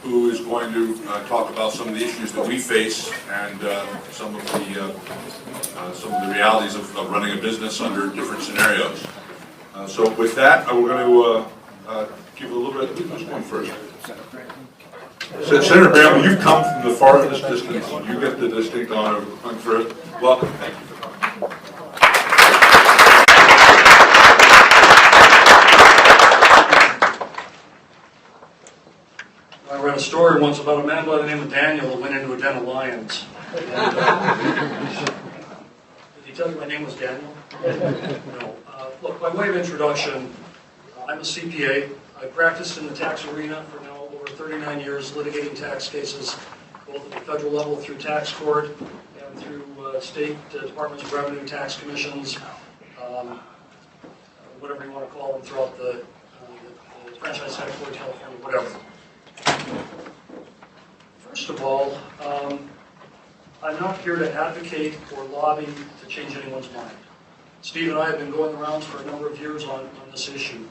who is going to talk about some of the issues that we face and some of the realities of running a business under different scenarios. So with that, we're going to give a little bit. Who's going first? Senator Bramble, you've come from the farthest distance. You get the distinct honor of going first. Welcome. Thank you for coming. I read a story once about a man by the name of Daniel who went into a den of lions. Did he tell you my name was Daniel? No. Look, by way of introduction, I'm a CPA. I practiced in the tax arena for now over 39 years, litigating tax cases, both at the federal level through tax court and through state departments of revenue, tax commissions, whatever you want to call them, throughout the franchise tax board, California, whatever. First of all, I'm not here to advocate or lobby to change anyone's mind. Steve and I have been going around for a number of years on this issue.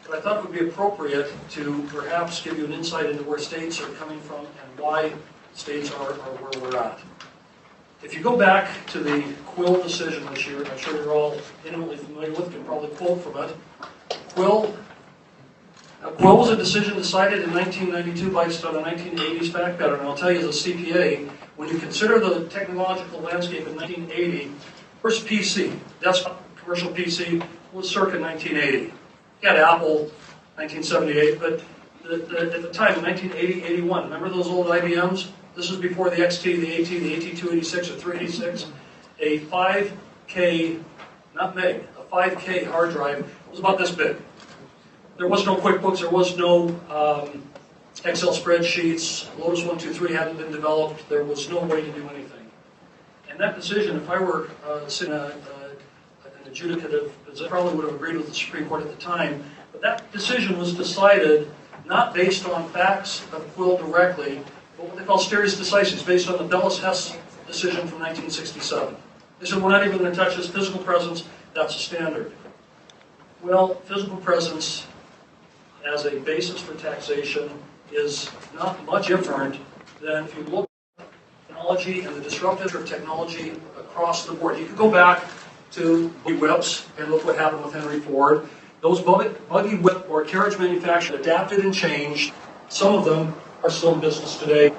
But I thought it would be appropriate to perhaps give you an insight into where states are coming from and why states are where we're at. If you go back to the Quill decision this year, I'm sure you're all intimately familiar with, can probably quote from it. Quill was a decision decided in 1992 based on a 1980s fact pattern. And I'll tell you as a CPA, when you consider the technological landscape in 1980, first PC, desktop commercial PC, was circa 1980. You had Apple, 1978, but at the time, 1980, 81, remember those old IBMs? This was before the XT, the AT, the AT286 or 386. A 5K, not meg, a 5K hard drive was about this big. There was no QuickBooks, there was no Excel spreadsheets, Lotus 123 hadn't been developed, there was no way to do anything. And that decision, if I were sitting an adjudicative, I probably would have agreed with the Supreme Court at the time, but that decision was decided not based on facts of Quill directly, but what they call stare decisis, based on the Bellis-Hess decision from 1967. They said, we're not even going to touch this physical presence, that's a standard. Well, physical presence as a basis for taxation is not much different than if you look at technology and the disruptive of technology across the board. You could go back to buggy whips and look what happened with Henry Ford. Those buggy whip or carriage manufacturers adapted and changed. Some of them are still in business today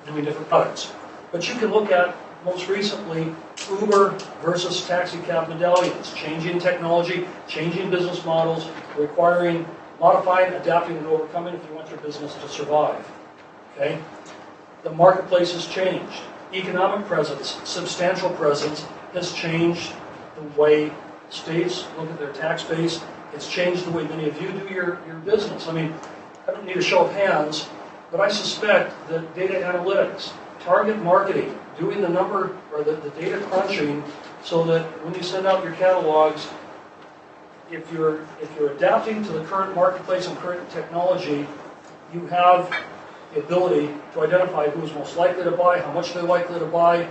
doing different products. But you can look at, most recently, Uber versus taxi cab medallions, changing technology, changing business models, requiring modifying, adapting, and overcoming if you want your business to survive. Okay? The marketplace has changed. Economic presence, substantial presence, has changed the way states look at their tax base. It's changed the way many of you do your business. I mean, I don't need a show of hands, but I suspect that data analytics, target marketing, doing the number or the data crunching so that when you send out your catalogs, if you're adapting to the current marketplace and current technology, you have the ability to identify who's most likely to buy, how much they're likely to buy,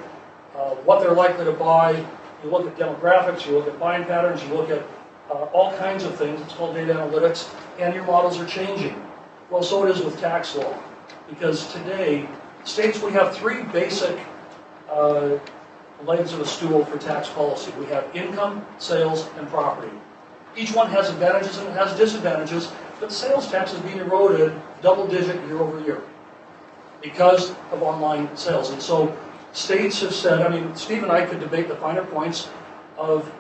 what they're likely to buy. You look at demographics, you look at buying patterns, you look at all kinds of things. It's called data analytics, and your models are changing. Well, so it is with tax law, because today, states, we have three basic legs of a stool for tax policy. We have income, sales, and property. Each one has advantages and it has disadvantages, but sales tax is being eroded double-digit year over year because of online sales. And so states have said, I mean, Steve and I could debate the finer points of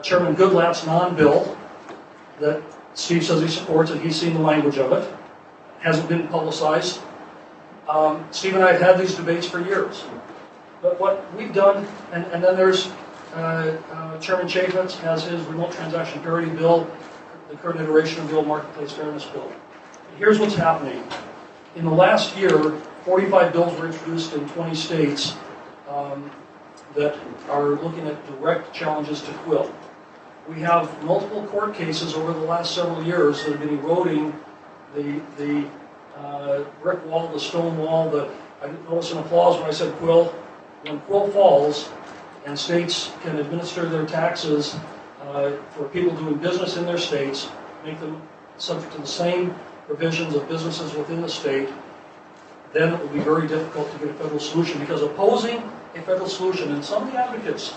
Chairman Goodlapp's non-bill that Steve says he supports, and he's seen the language of it. Hasn't been publicized. Steve and I have had these debates for years. But what we've done, and then there's Chairman Chaffetz has his remote transaction parity bill, the current iteration of the old marketplace fairness bill. And here's what's happening. In the last year, 45 bills were introduced in 20 states that are looking at direct challenges to Quill. We have multiple court cases over the last several years that have been eroding the brick wall, the stone wall. I noticed an applause when I said Quill. When Quill falls and states can administer their taxes for people doing business in their states, make them subject to the same provisions of businesses within the state, then it will be very difficult to get a federal solution, because opposing a federal solution, and some of the advocates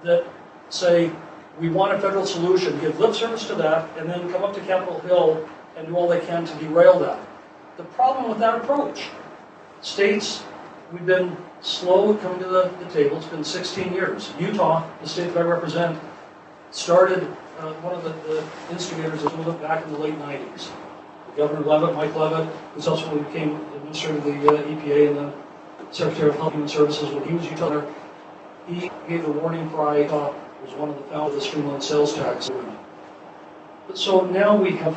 that say we want a federal solution, give lip service to that, and then come up to Capitol Hill and do all they can to derail that. The problem with that approach, states, we've been slow coming to the table. It's been 16 years. Utah, the state that I represent, started one of the instigators of movement back in the late 90s. Governor Levitt, Mike Levitt, who subsequently became administrator of the EPA and the Secretary of Health and Human Services when he was Utah Governor, he gave the warning cry. Utah was one of the founders of the streamlined sales tax. But so now we have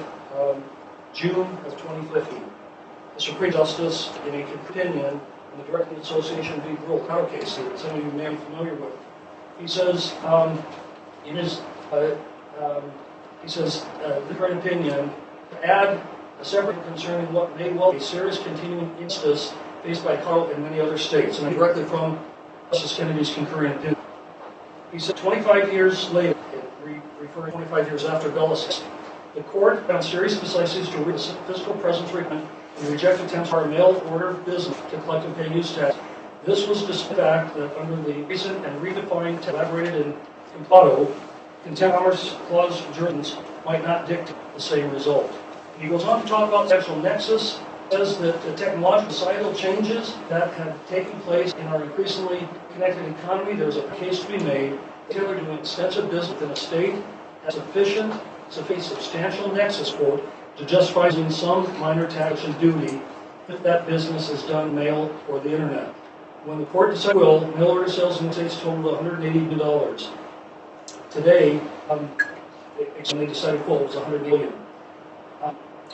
June of 2015. The Supreme Justice, in a opinion, in the Direct Association v. Rural Cow case that some of you may be familiar with, he says in his the direct opinion, to add a separate concerning what may well be a serious continuing injustice faced by Colorado and many other states, and directly from Justice Kennedy's concurring opinion. He said 25 years later, referring 25 years after Bellis, the court found serious necessities to read the fiscal presence requirement and reject attempts for a mail order business to collect and pay use tax. This was despite the fact that under the recent and redefined, elaborated in Compado, contempt commerce clause jurisprudence might not dictate the same result. He goes on to talk about the actual nexus, says that the technological societal changes that have taken place in our increasingly connected economy, there's a case to be made, tailored to extensive business within a state, has substantial nexus, quote, to justify using some minor tax and duty if that business is done mail or the internet. When the court decided, mail order sales in the States totaled $180. Today, they decided, quote, it was $100 million.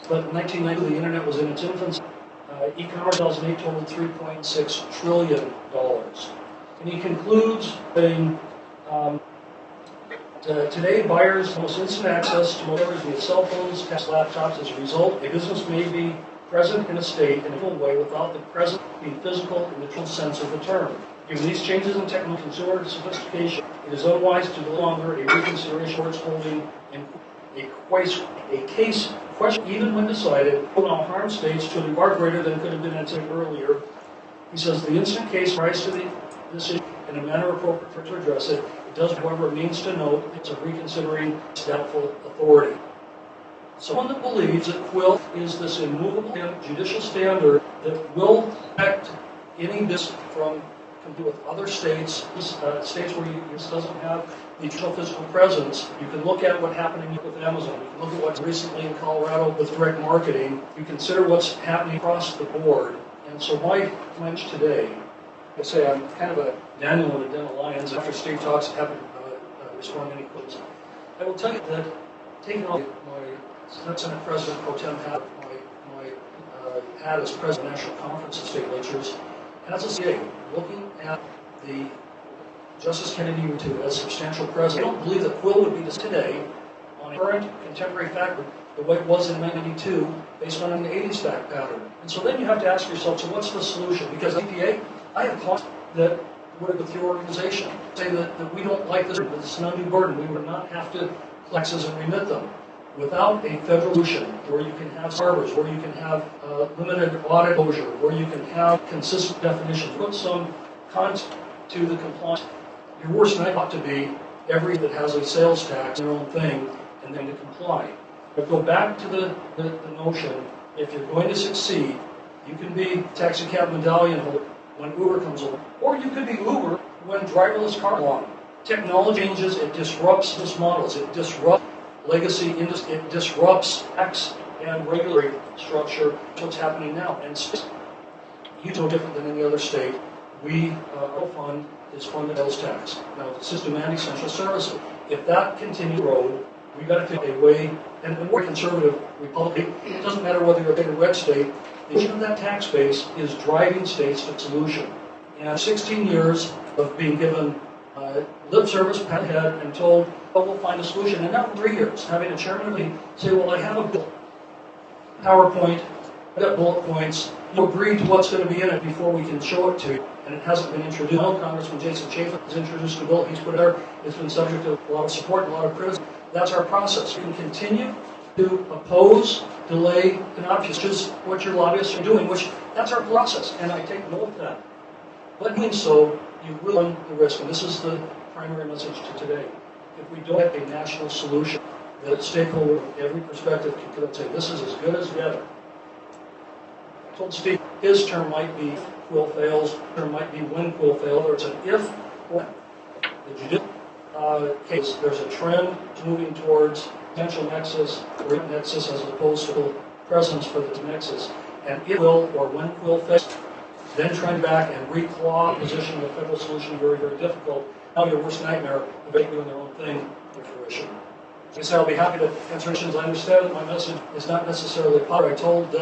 But in 1990, the internet was in its infancy. E-commerce sales in 2008 totaled $3.6 trillion. And he concludes saying, today, buyers have almost instant access to mobiles via cell phones, tablets, laptops. As a result, a business may be present in a state in a full way without the present being physical in the true sense of the term. Given these changes in technical consumer sophistication, it is unwise to no longer a reconsideration court's holding in a case question, even when decided, will now harm states to a far greater than could have been anticipated earlier. He says the instant case rise to this issue in a manner appropriate for to address it. It does, however, means to note it's a reconsidering doubtful authority. Someone that believes that Quill is this immovable judicial standard that will protect any business from compete with other states, states where this doesn't have the traditional physical presence. You can look at what happened with Amazon. You can look at what's recently in Colorado with direct marketing. You consider what's happening across the board. And so my pledge today, I say I'm kind of a Daniel in a den of lions after state talks haven't responded to any questions. I will tell you that taking off my Senate President Pro Tem hat, my hat as President of the National Conference of State Legislatures, as a CA, looking at the Justice Kennedy U2 as substantial president, I don't believe that Quill would be this today on a current contemporary fact the way it was in 1992 based on an 80s fact pattern. And so then you have to ask yourself, so what's the solution? Because EPA, I have clients that work with your organization, say that we don't like this, it's an undue burden. We would not have to taxes and remit them. Without a federal solution where you can have harbors, where you can have limited audit closure, where you can have consistent definitions, put some content to the compliance. Your worst night ought to be every that has a sales tax, their own thing, and then to comply. But go back to the notion, if you're going to succeed, you can be taxi cab medallion holder when Uber comes along, or you could be Uber when driverless car along. Technology changes, it disrupts business models, it disrupts legacy industry, it disrupts tax and regulatory structure. That's what's happening now. And Utah no different than any other state. Our fund is funded sales tax. Now, systematic central services. If that continues to grow, we've got to take a way, and the more conservative Republican, it doesn't matter whether you're a big or red state, the issue of that tax base is driving states to solution. And 16 years of being given lip service, pat ahead, and told, oh, we'll find a solution. And now for 3 years, having a chairman of the say, well, I have a bill, PowerPoint, I've got bullet points, you agree to what's going to be in it before we can show it to you, and it hasn't been introduced. Now, Congressman Jason Chafin has introduced a bill, he's put it there, it's been subject to a lot of support and a lot of criticism. That's our process. We can continue to oppose, delay, and obfuscate, which is what your lobbyists are doing, which that's our process, and I take note of that. But doing so, you will run the risk, and this is the primary message to today. If we don't have a national solution that stakeholders from every perspective can come and say, this is as good as the other. I told Steve, his term might be Quill fails, term might be when Quill fails, or it's an if when. The judicial case, there's a trend moving towards potential nexus, or nexus as opposed to presence for the nexus. And it will, or when Quill fails, then trying back and reclaw position of a federal solution, very, very difficult. Now your worst nightmare of they doing their own thing to fruition. Like I said, I'll be happy to answer questions. I understand that my message is not necessarily popular. I told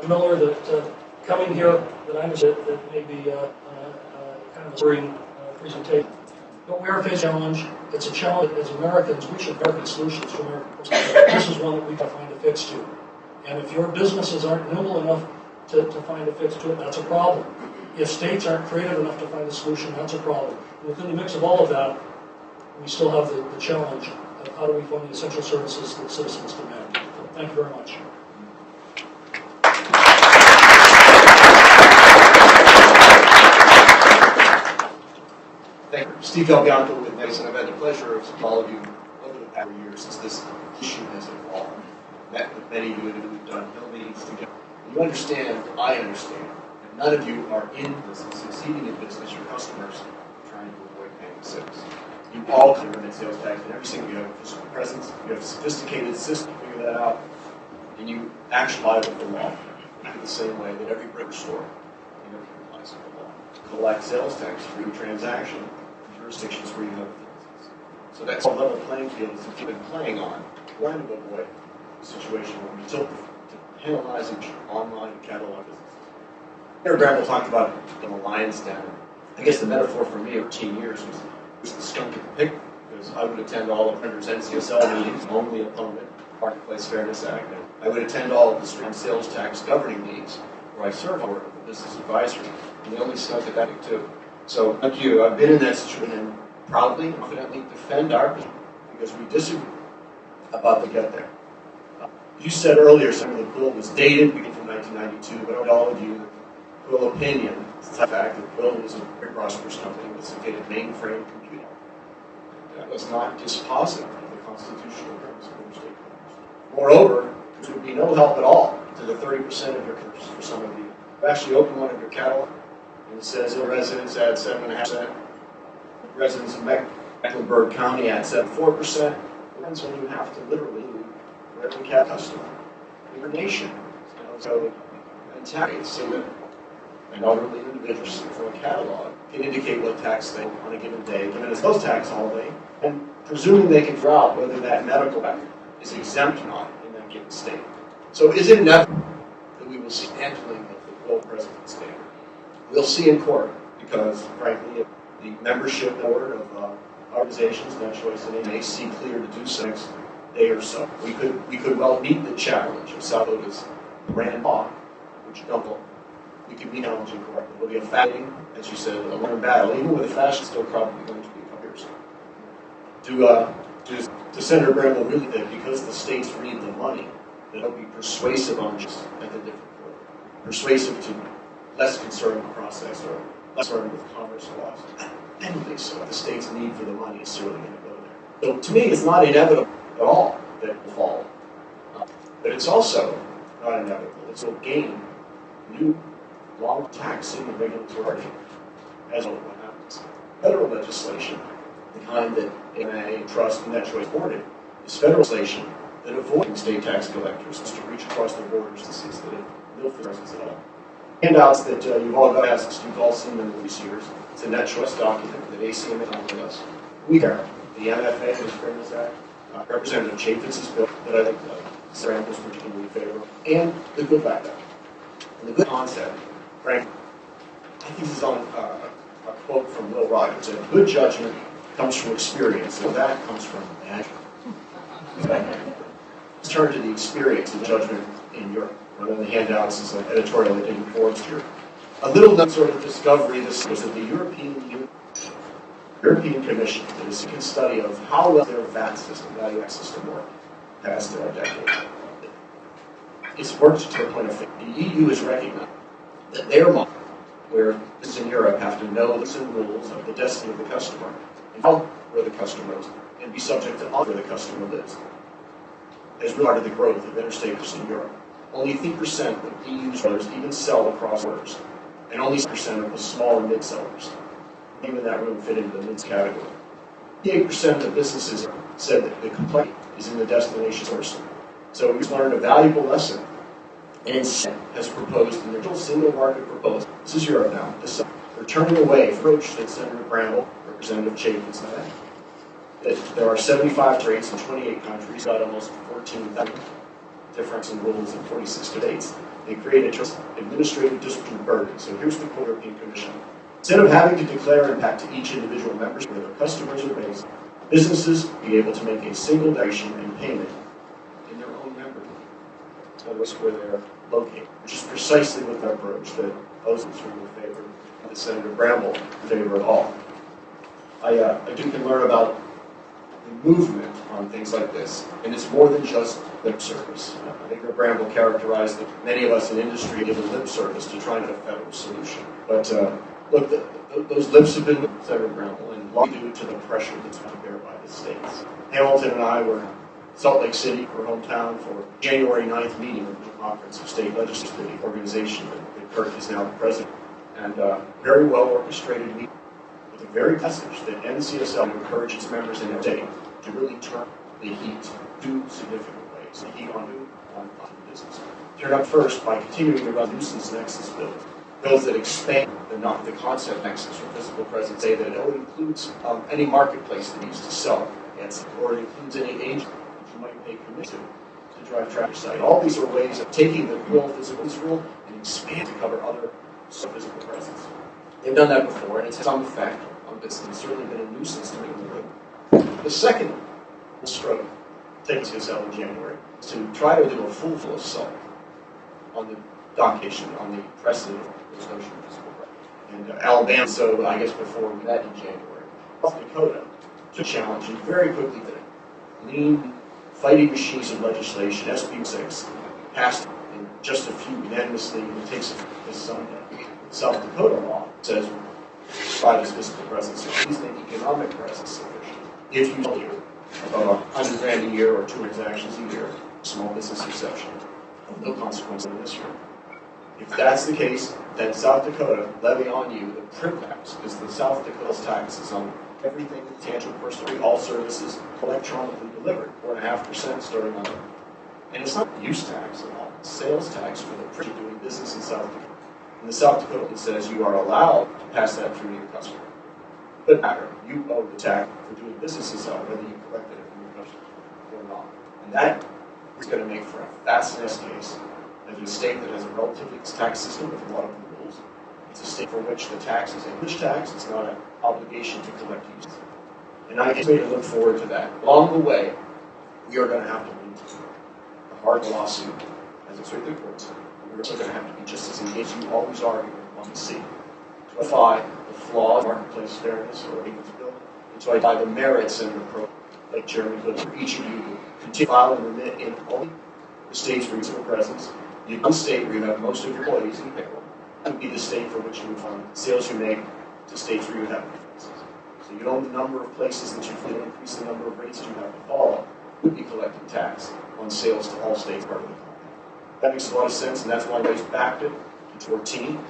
Miller that coming here, that I understand that may be kind of a spring presentation. But we are facing a challenge. It's a challenge that as Americans, we should have American solutions to American problems. This is one that we can find a fix to. And if your businesses aren't nimble enough to find a fix to it, that's a problem. If states aren't creative enough to find a solution, that's a problem. And within the mix of all of that, we still have the challenge of how do we fund the essential services that citizens demand. So thank you very much. Thank you. Steve Delbianco with Mason. I've had the pleasure of all of you over the past years since this issue has evolved. Met with many of you and we've done Hill meetings together. You understand, I understand, and none of you are in business, succeeding in business, your customers are trying to avoid paying the sales. You all can run sales tax, and every single you have a physical presence, you have a sophisticated system to figure that out, and you actualize with the law in the same way that every brick store in every applies with the law. Collect sales tax for your transaction in jurisdictions where you have businesses. So that's a level playing field that you've been playing on, trying to avoid a situation where we tilt to penalizing online and catalog businesses. Mayor Bramble talked about an alliance down. I guess the metaphor for me over 10 years was the skunk at the picnic, because I would attend all of Printer's NCSL meetings, only opponent, Marketplace Fairness Act. And I would attend all of the stream sales tax governing meetings where I serve on the business advisory, and the only skunk at that meeting too. So, like you, I've been in that situation and proudly and confidently defend our position because we disagree about the get there. You said earlier some of the Quill was dated, beginning from 1992, but all of you, the Quill opinion, it's the fact that Quill was a very prosperous company with sophisticated mainframe computing. That was not dispositive of the constitutional purpose of the state. Moreover, there would be no help at all to the 30% of your customers for some of you. You actually open one of your catalog, and it says the residents add 7.5%, residents of Mecklenburg County add 7.4%. That's when you have to literally for every cat customer in your nation. So, and tax so that an elderly individual from a catalog can indicate what tax they on a given day, given a sales tax holiday, and presuming they can figure out whether that medical record is exempt or not in that given state. So is it inevitable that we will see handling of the Quill President standard? We'll see in court because, frankly, the membership board of organizations, No Choice in may see clear to do so next day or so. We could well meet the challenge of South Dakota's brand law, which we could be challenging correctly. It'll be a fighting, as you said, a long battle. Even with a fashion, still probably going to be a couple years. To Senator Bramble, really that because the states read the money, that it'll be persuasive on just at the different court. Persuasive to less concerned with process or less concerned with commerce laws. I don't think so. The state's need for the money is certainly going to go there. So to me, it's not inevitable at all that it will fall. But it's also not inevitable. It's will gain new long taxing and regulatory as well what happens. Federal legislation, the kind that ACMA, Trust, and No Choice supported, is federal legislation that avoids state tax collectors to reach across the borders to see that it no presence at all. Handouts that you've all got asked, you've all seen them in these years. It's a No Choice document that ACMA done with us. We are the MFA, the Fairness Act, Representative Chaffetz's bill that I think Sarah was particularly in favor of, and the good backup. And the good concept, frankly, I think this is on a quote from Will Rogers, that good judgment comes from experience, and that comes from magic. Let's turn to the experience and judgment in Europe. One of the handouts is an editorial that didn't Forbes here. A little sort of discovery this was that the European Commission did a second study of how well their VAT system, value add system, worked. past decade. It's worked to the point of the EU has recognized that their model, where businesses in Europe have to know the rules of the destiny of the customer, and help where the customer is, and be subject to where the customer lives, has retarded the growth of interstate commerce in Europe. Only 3% of EU sellers even sell across borders, and only 6% of the small and mid sellers, even that room fit into the mid category. 58% of the businesses said that the complexity is in the destination source. So we've learned a valuable lesson, and instead has proposed in their single market proposal, this is Europe now, they're turning away from the approach that Senator Bramble, Representative Chapin said, that there are 75 traits in 28 countries, got almost 14,000 difference in rules in 46 states. They create an administrative discipline burden. So here's the quote European Commission. Instead of having to declare impact to each individual member where their customers are based, businesses be able to make a single declaration and payment in their own member. In other words, where they're located, which is precisely what the approach that opposes from the favor of Senator Bramble in favor of all. I do can learn about the movement on things like this, and it's more than just lip service. I think Bramble characterized that many of us in industry give a lip service to trying to get a federal solution. But look, those lips have been Senator Bramble, and largely due to the pressure that's been bear by the states. Hamilton and I were in Salt Lake City, our hometown, for January 9th meeting of the Conference of State Legislatures, the organization that Kirk is now the president, and very well orchestrated meeting with a very message that NCSL would encourage its members in their state to really turn the heat two significant ways. The heat on who? On the business. Turn up first by continuing to run nuisance nexus bills that expand the concept nexus or physical presence, say that it includes any marketplace that needs to sell against, or it includes any agent that you might pay commission to drive traffic site. All these are ways of taking the real physical rule and expand to cover other physical presence. They've done that before, and it's had some effect on business. It's certainly been a nuisance to make the road. The second stroke taken to sell in January is to try to do a full assault on the documentation, on the precedent of this notion of physical presence. And Alabama, so I guess before we met in January, South Dakota took a challenge and very quickly did it. Lean fighting machines of legislation, SB 6, passed in just a few unanimously, and it takes this Sunday. South Dakota law says provide as physical presence, at least an economic presence sufficient. If you sell here about $100,000 a year or 2 transactions a year, small business exception, of no consequence in this year. If that's the case, then South Dakota levy on you the PRIM tax, because the South Dakota's tax is on everything that's tangible personally, all services electronically delivered, 4.5% starting on it. And it's not use tax at all, it's sales tax for the PRIM doing business in South Dakota. And the South Dakota says you are allowed to pass that through to your customer. It doesn't matter. You owe the tax for doing business in South, whether you collected it from your customer or not. And that is going to make for a fascinating case as a state that has a relatively tax system with a lot of rules. It's a state for which the tax is a English tax. It's not an obligation to collect uses. And I continue to look forward to that. Along the way, we are going to have to win a hard lawsuit as it's with the courts. We're also going to have to be just as engaged as you always are on the sea to apply the flawed marketplace fairness or maintenance bill, and to identify the merits and the approach, like Jeremy Hood, for each of you to continue to file and remit in only the state's reasonable presence. The one state where you have most of your employees in payroll, that would be the state for which you would fund sales you make to states where you have differences. So you know the number of places that you don't increase the number of rates you have to follow, would be collecting tax on sales to all states part of the country. That makes a lot of sense, and that's why we backed it in 14.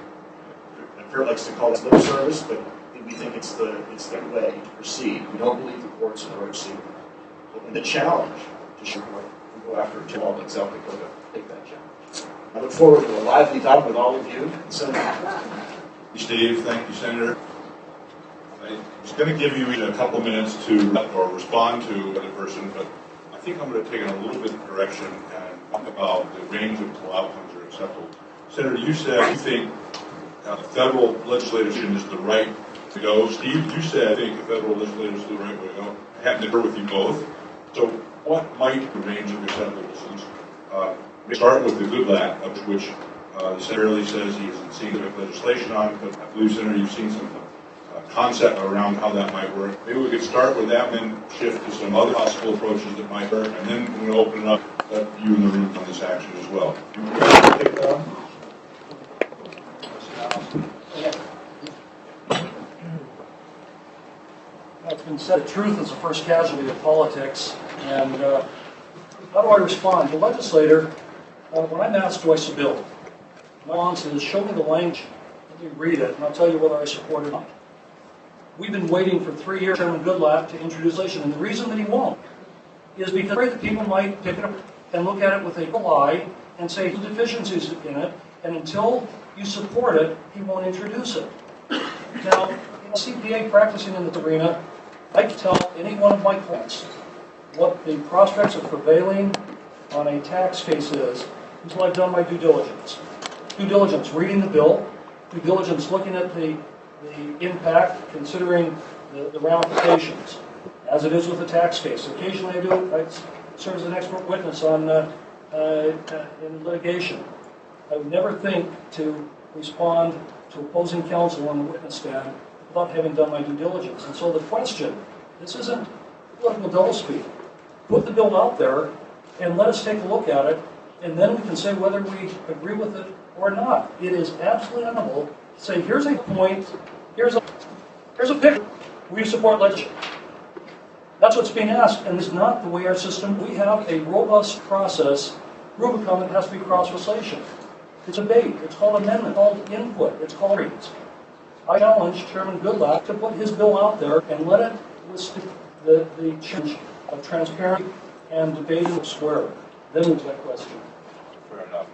Kurt likes to call it lip service, but we think it's the way to proceed. We don't believe the courts in the right seat. And the challenge to show and go after a job like South Dakota, take that challenge. I look forward to a lively talk with all of you. Senator. Thank you, Steve. Thank you, Senator. I was going to give you a couple of minutes to respond to the person, but I think I'm going to take it a little bit of direction and talk about the range of outcomes that are acceptable. Senator, you said you think federal legislation is the right to go. Steve, you said I think the federal legislation is the right way to go. I happen to agree with you both. So what might the range of acceptable solutions? We start with the good lab, of which the Senator really says he hasn't seen the legislation on, but I believe, Senator, you've seen some concept around how that might work. Maybe we could start with that and then shift to some other possible approaches that might work, and then we're going to open it up to you in the room on this action as well. You ready to take that on? It's been said, truth is the first casualty of politics, and how do I respond? The legislator, when I'm asked, do I support a bill? My answer is, show me the language, let me read it, and I'll tell you whether I support it or not. We've been waiting for 3 years for Chairman Goodlatte to introduce legislation, and the reason that he won't is because I'm afraid that people might pick it up and look at it with a critical eye and say the deficiencies in it, and until you support it, he won't introduce it. Now, in a CPA practicing in this arena, I can tell any one of my clients what the prospects of prevailing on a tax case is until I've done my due diligence. Due diligence, reading the bill, due diligence, looking at the impact, considering the ramifications, as it is with a tax case. Occasionally I serve as an expert witness on in litigation. I would never think to respond to opposing counsel on the witness stand without having done my due diligence. And so the question, this isn't political doublespeak. Put the bill out there and let us take a look at it, and then we can say whether we agree with it or not. It is absolutely unable to say, here's a point, here's a picture, we support legislation. That's what's being asked, and it's not the way our system, we have a robust process, Rubicon, that has to be cross-legislation. It's a debate, it's called amendment, it's called input, it's called reads. I challenge Chairman Goodlatte to put his bill out there and let it with the change of transparency and debating square. Then we'll that question. Fair enough.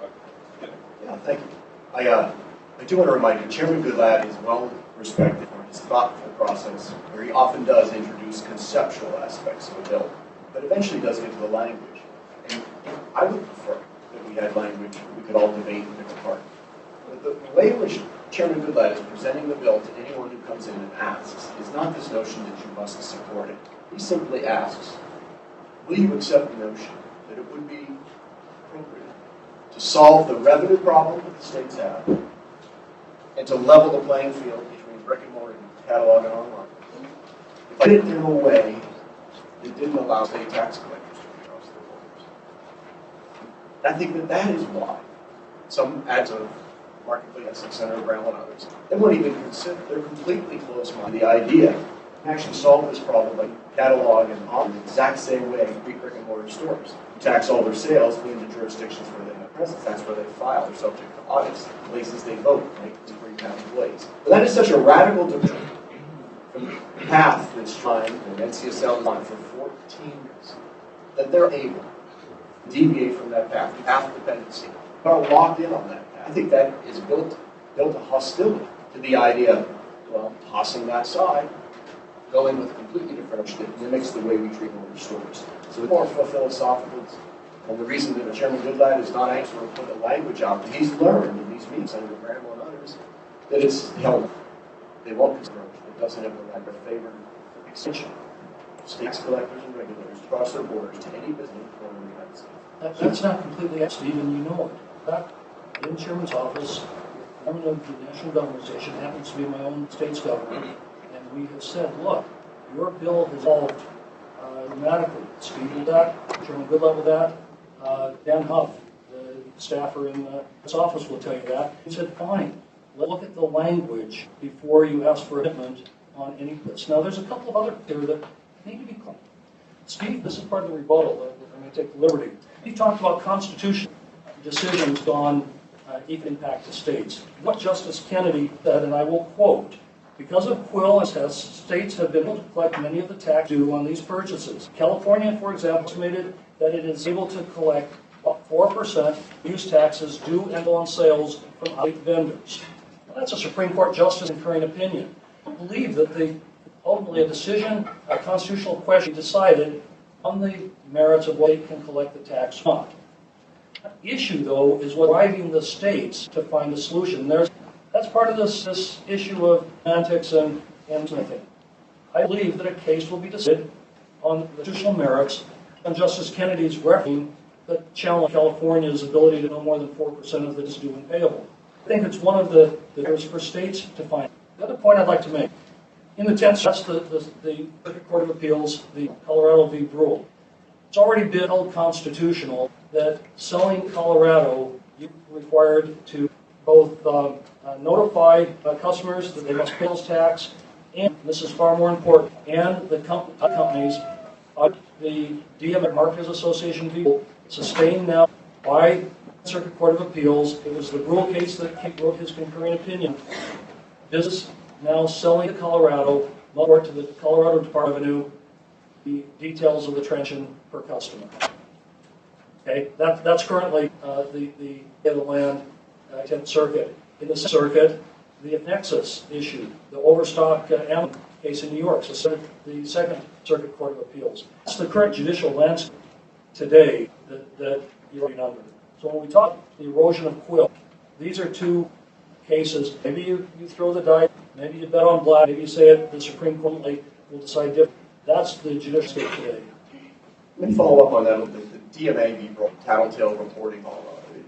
Yeah, thank you. I do want to remind you, Chairman Goodlatte is well respected for his thoughtful process, where he often does introduce conceptual aspects of a bill, but eventually does get to the language. And I would prefer that we had language we could all debate and pick apart. But the way in which Chairman Goodlatte is presenting the bill to anyone who comes in and asks is not this notion that you must support it. He simply asks, will you accept the notion that it would be appropriate to solve the revenue problem that the states have and to level the playing field between brick and mortar, catalog, and online? If I did it in a way that didn't allow state tax collectors to cross their borders. I think that that is why some ads of Marketplace, like Senator Brown and others, they won't even consider, they're completely closed-minded. The idea to actually solve this problem by catalog and on the exact same way in brick and mortar stores. You tax all their sales in the jurisdictions where they have presence. That's where they file. They're subject to audits, places they vote, right? Where you have employees. But that is such a radical departure from the path that's trying, and NCSL is on for 14 years, that they're able to deviate from that path, path dependency. Are locked in on that path. I think that is built a hostility to the idea of, well, tossing that aside, going with a completely different approach that mimics the way we treat mortar stores. So it's more philosophical. And the reason that Chairman Goodlatte is not anxious to put the language out, that he's learned in these meetings, Senator Bramble and others, that it's held. They won't consider it. It doesn't have the right of favor extension. States, collectors, and regulators cross their borders to any business in the United States. That's not completely up, Steve, and you know it. Back in the Chairman's office, the chairman of the National Government Organization happens to be my own state's governor, and we have said, look, your bill has evolved dramatically. Steve with that, Chairman Goodlatte with that, Dan Huff, the staffer in his office will tell you that. He said, fine, let's look at the language before you ask for amendment on any of this. Now, there's a couple of other here that need to be clear. Steve, this is part of the rebuttal. I'm going to take the liberty. He talked about constitutional decisions on equal impact to states. What Justice Kennedy said, and I will quote, because of Quill and tests, states have been able to collect many of the tax due on these purchases. California, for example, estimated that it is able to collect about 4% use taxes due and on sales from out vendors. Well, that's a Supreme Court justice incurring opinion. I believe that ultimately a decision, a constitutional question decided on the merits of what they can collect the tax on. The issue, though, is what's driving the states to find a solution. That's part of this issue of semantics and smithing. I believe that a case will be decided on the constitutional merits, and Justice Kennedy's referencing that challenge California's ability to know more than 4% of it is due and payable. I think it's one of the areas for states to find. The other point I'd like to make, In the 10th, that's the Circuit Court of Appeals, the Colorado v. Brule. It's already been held constitutional that selling in Colorado, you're required to both notify customers that they must pay sales tax, and this is far more important, and the companies, the DMA Marketers Association people, sustained now by Circuit Court of Appeals. It was the Brule case that wrote his concurring opinion. Business now selling to Colorado, report to the Colorado Department of Revenue the details of the transaction per customer. Okay, that's currently the land 10th Circuit. In the 2nd Circuit, the Nexus issue, the overstock ammo case in New York, so the 2nd Circuit Court of Appeals. That's the current judicial landscape today that you're in under. So when we talk the erosion of quill, these are two cases. Maybe you throw the die, maybe you bet on black, maybe you say it, the Supreme Court will decide different. That's the judicial state today. Let me follow up on that. The DMA v. Tattletale reporting law,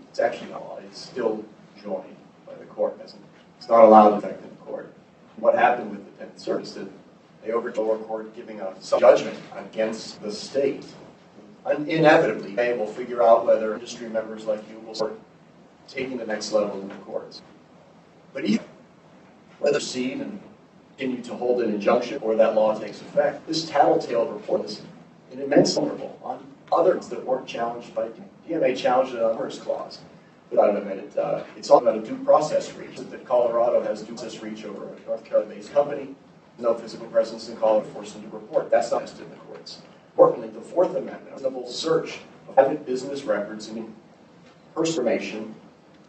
it's actually not law. It's still joined by the court. It's not allowed to affect the court. What happened with the 10th Circuit is that they overturned the lower court giving a judgment against the state. Inevitably, they will figure out whether industry members like you will start taking the next level in the courts. But even whether proceed and continue to hold an injunction or that law takes effect, this tattletale report is an immense vulnerable on others that weren't challenged by DMA challenged an onerous clause. But out of it, it's all about a due process reach. That Colorado has due process reach over a North Carolina-based company, no physical presence in Colorado, force them to report. That's not just in the courts. Importantly, the Fourth Amendment, reasonable search of private business records and personal information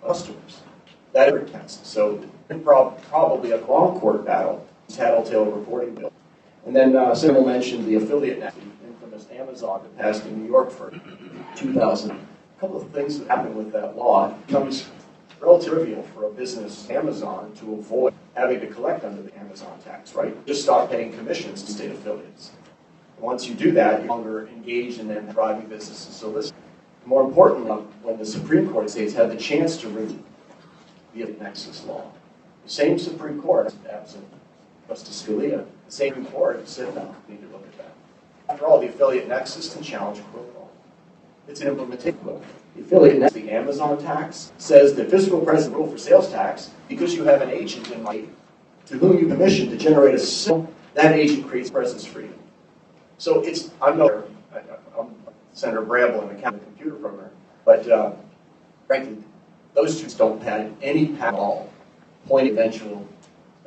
of customers. That is a test. So probably a long court battle, tattletale reporting bill. And then Senator mentioned the affiliate net, the infamous Amazon that passed in New York for 2000. A couple of things that happened with that law. It becomes relatively trivial for a business, Amazon, to avoid having to collect under the Amazon tax, right? Just stop paying commissions to state affiliates. Once you do that, you're no longer engaged in them driving businesses. So listen, more importantly, when the Supreme Court states had the chance to review the Nexus law, the same Supreme Court, absent Justice Scalia, the same court said, no, we need to look at that. After all, the affiliate nexus can challenge quill law. It's an implementation. The affiliate nexus, the Amazon tax, says the physical presence rule for sales tax, because you have an agent in mind to whom you commission to generate a signal, that agent creates presence freedom. So it's, I'm Senator Bramble and a computer programmer, but frankly, those two don't have any path at all, point eventual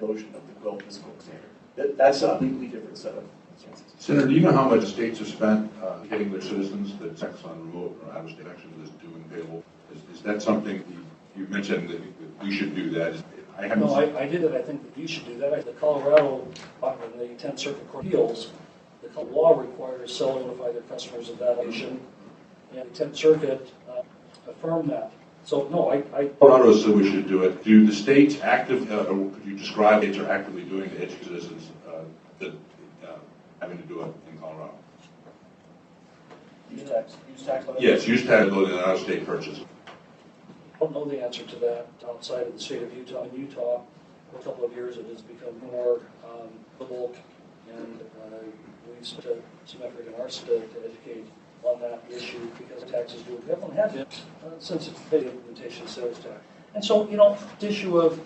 notion of the quill physical standard. That's a completely different set of circumstances. Senator, do you know how much states have spent getting their citizens that tax on remote or out-of-state actions is due and payable? Is that something you mentioned that we should do that? I did it. I think that you should do that. The Colorado, in the 10th Circuit Court of Appeals, the law requires seller to notify their customers of that action, and the 10th Circuit affirmed that. So no, Colorado said we should do it. Do the states active, or could you describe states are actively doing to educate citizens that having to do it in Colorado? Use tax. Yes, use tax on an out-of-state purchase. I don't know the answer to that outside of the state of Utah. In Utah, for a couple of years, it has become more bulk, and we've spent some effort in our state to educate on that issue because taxes do definitely have been since it's paid implementation of sales tax. And so, the issue of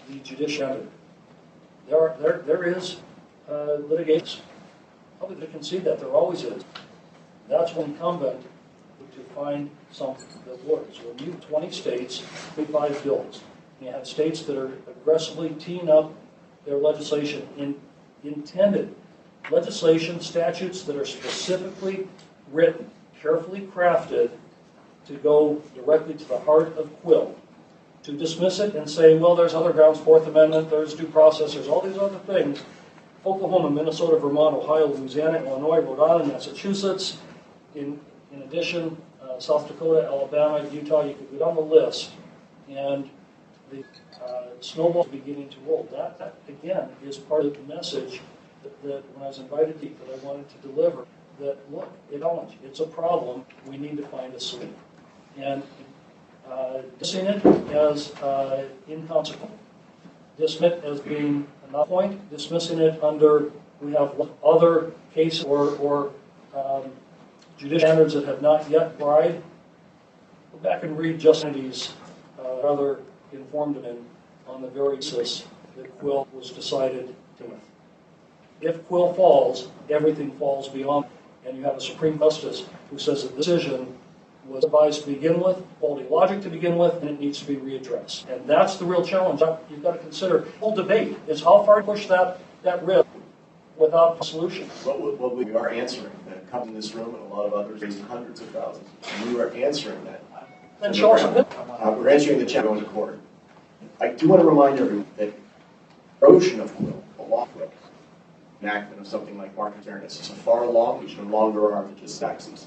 the judicial, there is litigation. Probably they concede that there always is. That's when incumbent to find something that works. When you have 20 states, 25 bills, and you have states that are aggressively teeing up their legislation in intended legislation, statutes that are specifically written, carefully crafted to go directly to the heart of quill. To dismiss it and say, well, there's other grounds, Fourth Amendment, there's due process, there's all these other things. Oklahoma, Minnesota, Vermont, Ohio, Louisiana, Illinois, Rhode Island, Massachusetts. In addition, South Dakota, Alabama, Utah, you could go down the list. And the snowball is beginning to roll. That, again, is part of the message that when I was invited to that I wanted to deliver, that, look, it's a problem. We need to find a solution. And dismissing it as inconsequential, dismiss it as being Not point dismissing it under, we have other cases or judicial standards that have not yet applied. Go back and read Justice rather informed him on the very basis that Quill was decided to. If Quill falls, everything falls beyond, and you have a Supreme Justice who says that the decision was advised to begin with, faulty logic to begin with, and it needs to be readdressed. And that's the real challenge. You've got to consider. The whole debate is how far to push that risk without a solution. What we are answering that comes in this room and a lot of others, raising hundreds of thousands. And we are answering that. Then show us a bit. We're answering the check going to court. I do want to remind everyone that erosion of Quill, the law of Quill, enactment of something like market fairness is a far long, which no longer are than just taxes.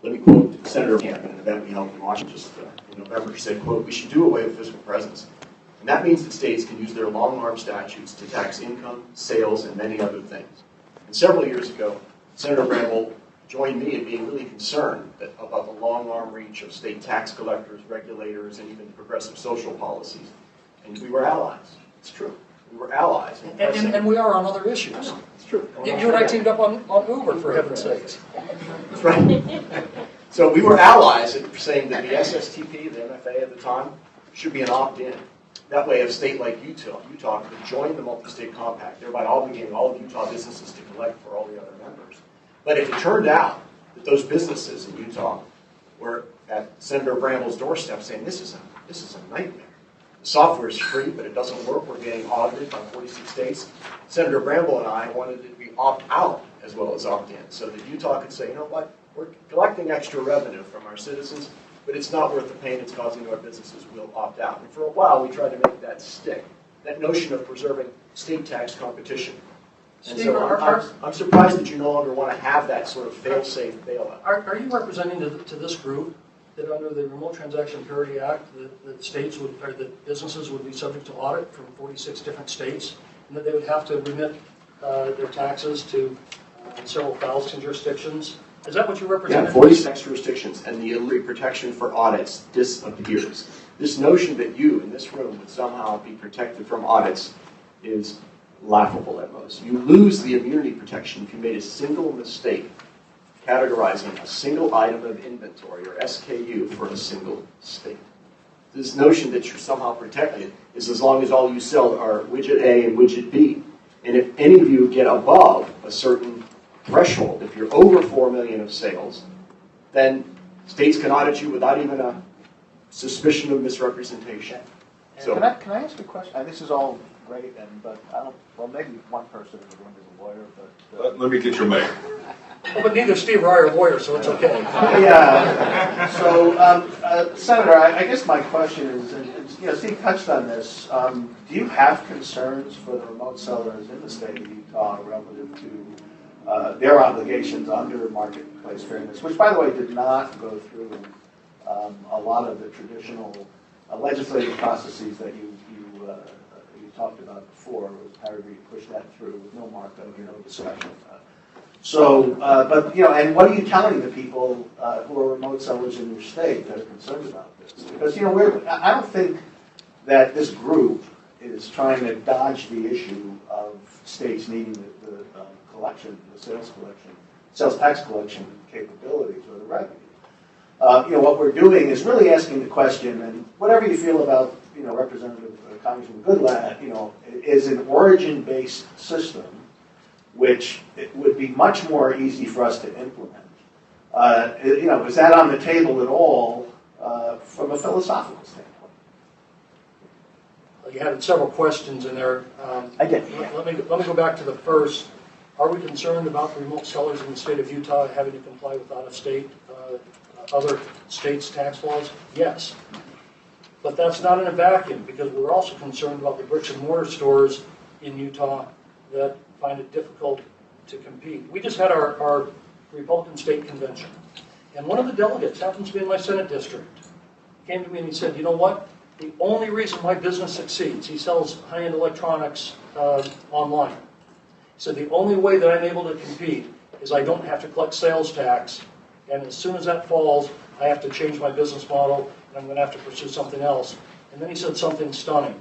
Let me quote Senator Camp in an event we held in Washington just in November. She said, quote, "We should do away with fiscal presence. And that means that states can use their long-arm statutes to tax income, sales, and many other things." And several years ago, Senator Bramble joined me in being really concerned about the long-arm reach of state tax collectors, regulators, and even progressive social policies. And we were allies. It's true. We were allies. And we are on other issues. It's true. You and I teamed up on Uber, for heaven's sakes. That's right. So we were allies in saying that the SSTP, the MFA at the time, should be an opt-in. That way, a state like Utah could join the multi-state compact, thereby obligating all of Utah businesses to collect for all the other members. But if it turned out that those businesses in Utah were at Senator Bramble's doorstep saying, this is a nightmare. The software is free, but it doesn't work. We're getting audited by 46 states. Senator Bramble and I wanted it to be opt-out as well as opt-in, so that Utah could say, you know what, we're collecting extra revenue from our citizens, but it's not worth the pain it's causing to our businesses. We'll opt out. And for a while, we tried to make that stick, that notion of preserving state tax competition. And Steve, so I'm surprised that you no longer want to have that sort of fail-safe bailout. Are you representing to this group that under the Remote Transaction Parity Act, that states would, or that businesses would be subject to audit from 46 different states, and that they would have to remit their taxes to several thousand jurisdictions? Is that what you represent? Yeah, 46 jurisdictions, and the illegal protection for audits disappears. This notion that you in this room would somehow be protected from audits is laughable at most. You lose the immunity protection if you made a single mistake categorizing a single item of inventory, or SKU, for a single state. This notion that you're somehow protected is as long as all you sell are widget A and widget B. And if any of you get above a certain threshold, if you're over 4 million of sales, then states can audit you without even a suspicion of misrepresentation. So, can I ask a question? This is all great, but I don't. Well, maybe one person in the room is a lawyer, but Let me get your mic. Well, but neither Steve or I are lawyers, so it's okay. Yeah. So, Senator, I guess my question is, and Steve touched on this. Do you have concerns for the remote sellers in the state of Utah relative to their obligations under marketplace fairness, which, by the way, did not go through a lot of the traditional legislative processes that you talked about before? It was Harry pushed that through with no markup, no discussion. So, but and what are you telling the people who are remote sellers in your state that are concerned about this? Because I don't think that this group is trying to dodge the issue of states needing the collection, the sales tax collection capabilities or the revenue. What we're doing is really asking the question, and whatever you feel about Representative Congressman Goodlatte, is an origin-based system, which it would be much more easy for us to implement. Is that on the table at all from a philosophical standpoint? Well, you had several questions in there. I did. Let me go back to the first. Are we concerned about the remote sellers in the state of Utah having to comply with out-of-state, other states' tax laws? Yes. But that's not in a vacuum, because we're also concerned about the bricks and mortar stores in Utah that find it difficult to compete. We just had our Republican state convention, and one of the delegates happens to be in my Senate district. He came to me and he said, you know what? The only reason my business succeeds, he sells high-end electronics online. He said, the only way that I'm able to compete is I don't have to collect sales tax, and as soon as that falls, I have to change my business model, and I'm going to have to pursue something else. And then he said something stunning.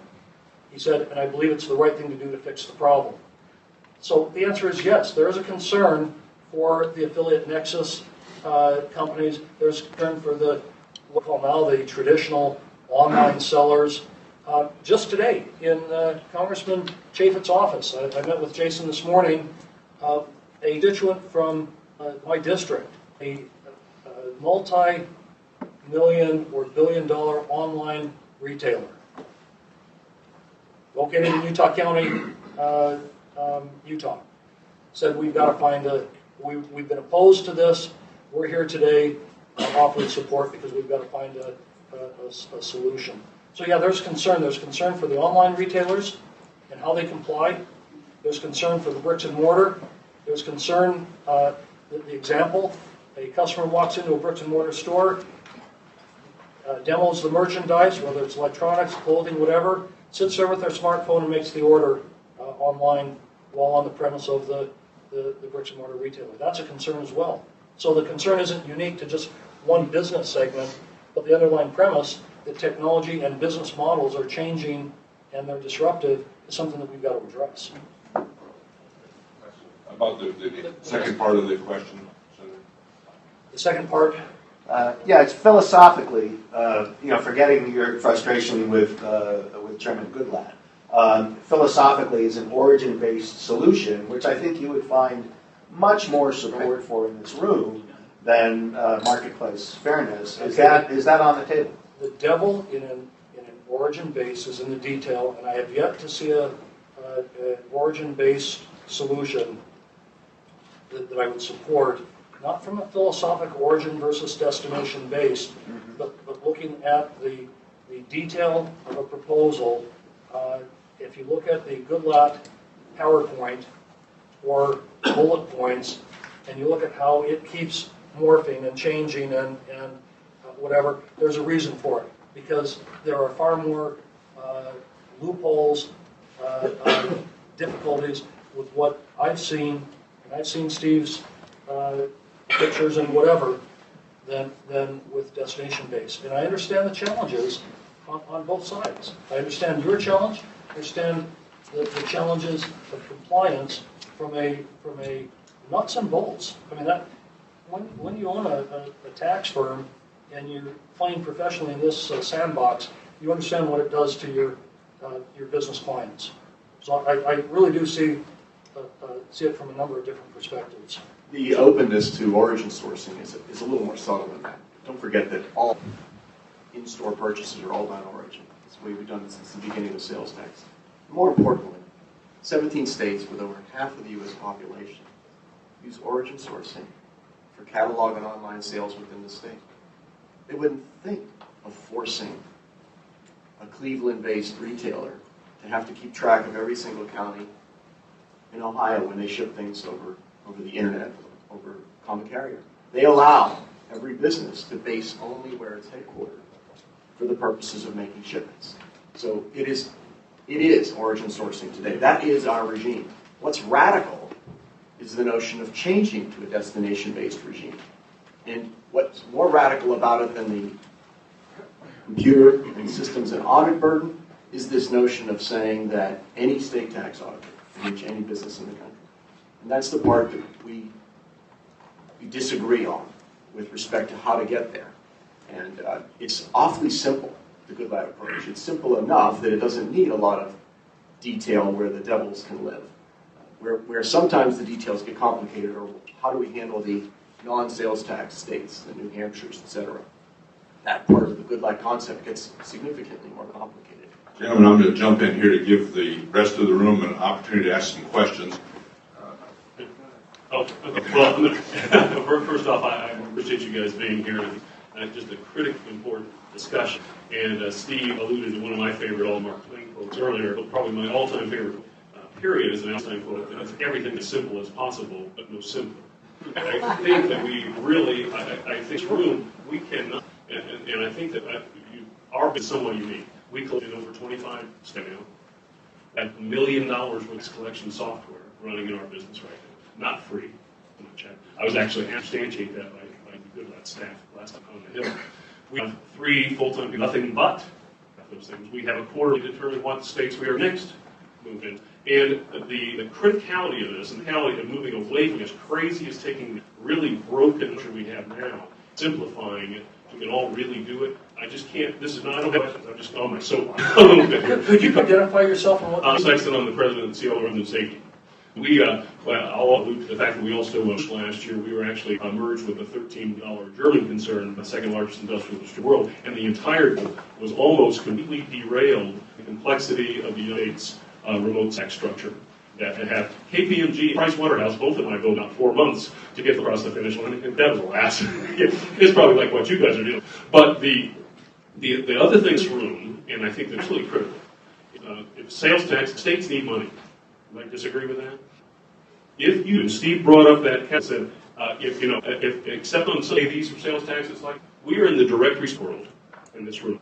He said, and I believe it's the right thing to do to fix the problem. So the answer is yes, there is a concern for the affiliate nexus companies. There's concern for the, what we call now the traditional online sellers. Just today, in Congressman Chaffetz's office, I met with Jason this morning, a constituent from my district, a multi-million or billion-dollar online retailer located in Utah County, Utah, said we've got to find we've been opposed to this. We're here today offering support because we've got to find a solution. So yeah, there's concern. There's concern for the online retailers and how they comply. There's concern for the bricks and mortar. There's concern, the example, a customer walks into a bricks and mortar store, demos the merchandise, whether it's electronics, clothing, whatever, sits there with their smartphone and makes the order online while on the premise of the bricks and mortar retailer. That's a concern as well. So the concern isn't unique to just one business segment, but the underlying premise that technology and business models are changing and they're disruptive is something that we've got to address. About the second part of the question, Senator. The second part, Yeah, it's philosophically, forgetting your frustration with Chairman Goodlatte. Philosophically, is an origin-based solution, which I think you would find much more support for in this room than marketplace fairness. Is that on the table? the devil in an origin base is in the detail, and I have yet to see an origin-based solution that I would support, not from a philosophic origin versus destination based, but looking at the detail of a proposal. If you look at the Goodlatte PowerPoint or bullet points, and you look at how it keeps morphing and changing and whatever, there's a reason for it, because there are far more loopholes, difficulties with what I've seen, and I've seen Steve's pictures and whatever, than with destination-based. And I understand the challenges on both sides. I understand your challenge, I understand the challenges of compliance from a nuts and bolts. I mean, that when you own a tax firm and you're playing professionally in this sandbox, you understand what it does to your business clients. So I really do see it from a number of different perspectives. The openness to origin sourcing is a little more subtle than that. Don't forget that all in-store purchases are all done origin. That's the way we've done it since the beginning of sales tax. More importantly, 17 states with over half of the U.S. population use origin sourcing for catalog and online sales within the state. They wouldn't think of forcing a Cleveland-based retailer to have to keep track of every single county in Ohio when they ship things over the internet, over common carrier. They allow every business to base only where it's headquartered for the purposes of making shipments. So it is origin sourcing today. That is our regime. What's radical is the notion of changing to a destination-based regime. And what's more radical about it than the computer and systems and audit burden is this notion of saying that any state tax auditor can reach any business in the country. And that's the part that we disagree on with respect to how to get there. And it's awfully simple, the Goodlatte approach. It's simple enough that it doesn't need a lot of detail where the devils can live. Where sometimes the details get complicated, or how do we handle the non-sales tax states, the New Hampshires, etc. That part of the Goodlatte concept gets significantly more complicated. Gentlemen, I'm going to jump in here to give the rest of the room an opportunity to ask some questions. Well, first off, I appreciate you guys being here. Just a critically important discussion. And Steve alluded to one of my favorite Mark Twain quotes earlier, but probably my all-time favorite period is an Einstein quote, that everything as simple as possible, but no simpler. And I think that we really, I think this room, we cannot, and I think that our business is somewhat unique. We collect in over 25 states now, at $1 million worth of collection software running in our business right now. Not free. I was actually substantiate that by the Goodlatte staff last time on the Hill. We have 3 full-time people, nothing but those things. We have a quarter to determine what states we are next move in. And the criticality of this and the criticality of moving away from as crazy as taking the really broken measure we have now, simplifying it, we can all really do it. I just can't, this is not, I don't have questions, I'm just on my soapbox a little bit here. Could you identify yourself and what? I'm Sexton, I'm the president and CEO of Revenue Safety. We, well, I'll allude to the fact that we also, last year, we were actually merged with a $13 German concern, the second largest industrial district in the world, and the entire group was almost completely derailed the complexity of the United States remote tax structure. That have KPMG, Price Waterhouse, both of them I go about 4 months to get across the finish line, and that was the last. It's probably like what you guys are doing. But the other thing in this room, and I think that's really critical, if sales tax, states need money. You might disagree with that? If you, and Steve brought up that, said, if except on some of these sales taxes, like, we are in the direct response world in this room.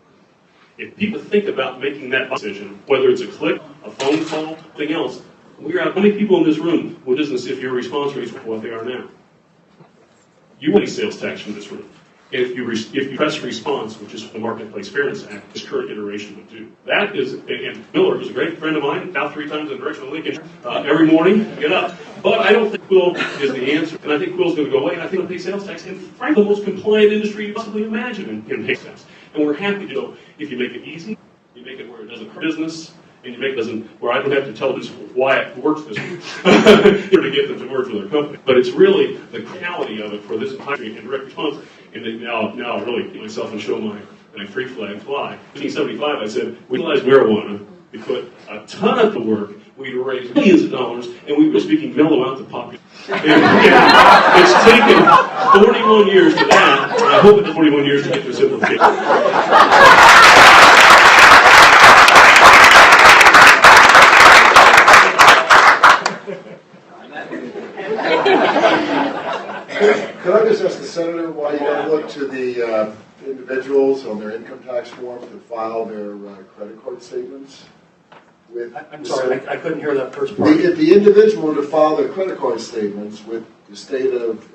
If people think about making that decision, whether it's a click, a phone call, something else, we're out. How many people in this room would business if your response rates were what they are now? You want any sales tax from this room. If you press response, which is what the Marketplace Fairness Act, this current iteration would do. That is, and Miller, who's a great friend of mine, about 3 times in the direction of Lincoln, every morning, get up. But I don't think Quill is the answer, and I think Quill's going to go away, and I think we'll pay sales tax, and frankly, the most compliant industry you possibly imagine in pay tax. And we're happy to go, if you make it easy, you make it where it doesn't hurt business, and you make it doesn't, where I don't have to tell this why it works this way, to get them to merge with their company. But it's really the reality of it for this country and direct response. And now I really get myself and show my free flag fly. In 1975, I said, we legalized marijuana, we put a ton of the work, we'd raise millions of dollars, and we were speaking mellow out the population. And it's taken 41 years to that, and I hope it took 41 years to get to a simplification. Could I just ask the senator why you don't look to the individuals on their income tax form to file their credit card statements? I'm sorry, I couldn't hear that first part. If the individual were to file their credit card statements with the state of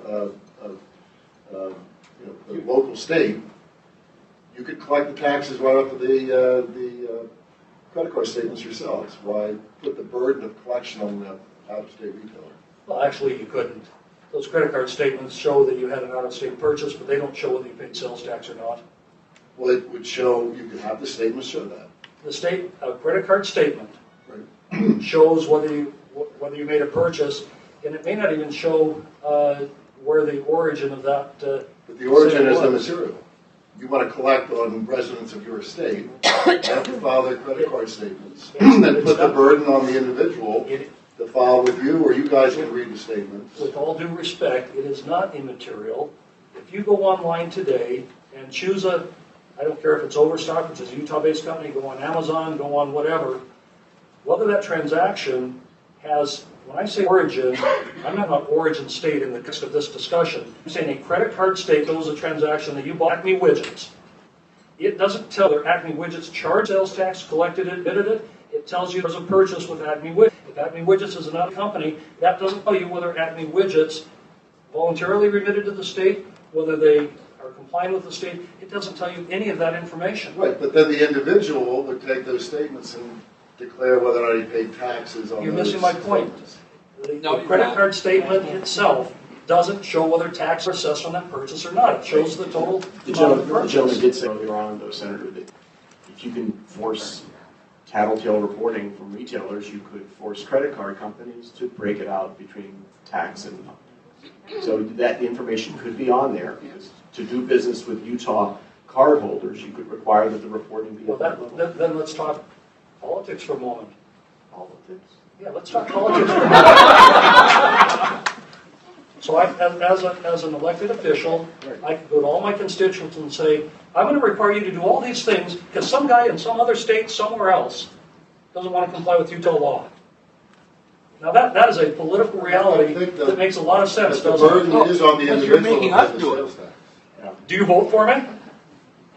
the local state, you could collect the taxes right off of the credit card statements yourselves. Why put the burden of collection on the out-of-state retailer? Well, actually, you couldn't. Those credit card statements show that you had an out-of-state purchase, but they don't show whether you paid sales tax or not. Well, it would show, you could have the statement show that. The credit card statement shows whether you made a purchase, and it may not even show where the origin of that. But the origin is the material. You want to collect on residents of your estate, you have to file their credit card statements, and put the burden on the individual to file with you, or you guys can read the statements. With all due respect, it is not immaterial. If you go online today and choose I don't care if it's Overstock, which is a Utah-based company, go on Amazon, go on whatever, whether that transaction has, when I say origin, I'm not about origin state in the context of this discussion. I'm saying a credit card state shows a transaction that you bought Acme widgets. It doesn't tell whether Acme widgets charged sales tax, collected it, admitted it. It tells you there's a purchase with Acme widgets. If Acme widgets is another company, that doesn't tell you whether Acme widgets voluntarily remitted to the state, whether they are compliant with the state. It doesn't tell you any of that information. Right, but then the individual would take those statements and declare whether or not he paid taxes on You're those missing my point. The credit card statement itself doesn't show whether tax are assessed on that purchase or not. It shows the total The amount of the gentleman purchase. did say earlier on, though, Senator, that if you can force tattletale reporting from retailers, you could force credit card companies to break it out between tax and so that information could be on there, because to do business with Utah cardholders, you could require that the reporting be Well, at that level. then let's talk politics for a moment. Politics? Yeah, let's talk politics for a moment. So as an elected official, I could go to all my constituents and say, I'm going to require you to do all these things because some guy in some other state somewhere else doesn't want to comply with Utah law. Now that is a political reality that makes a lot of sense, The doesn't burden it? is on the But individual. you're making us to pay the do it. sales tax. Do you vote for me?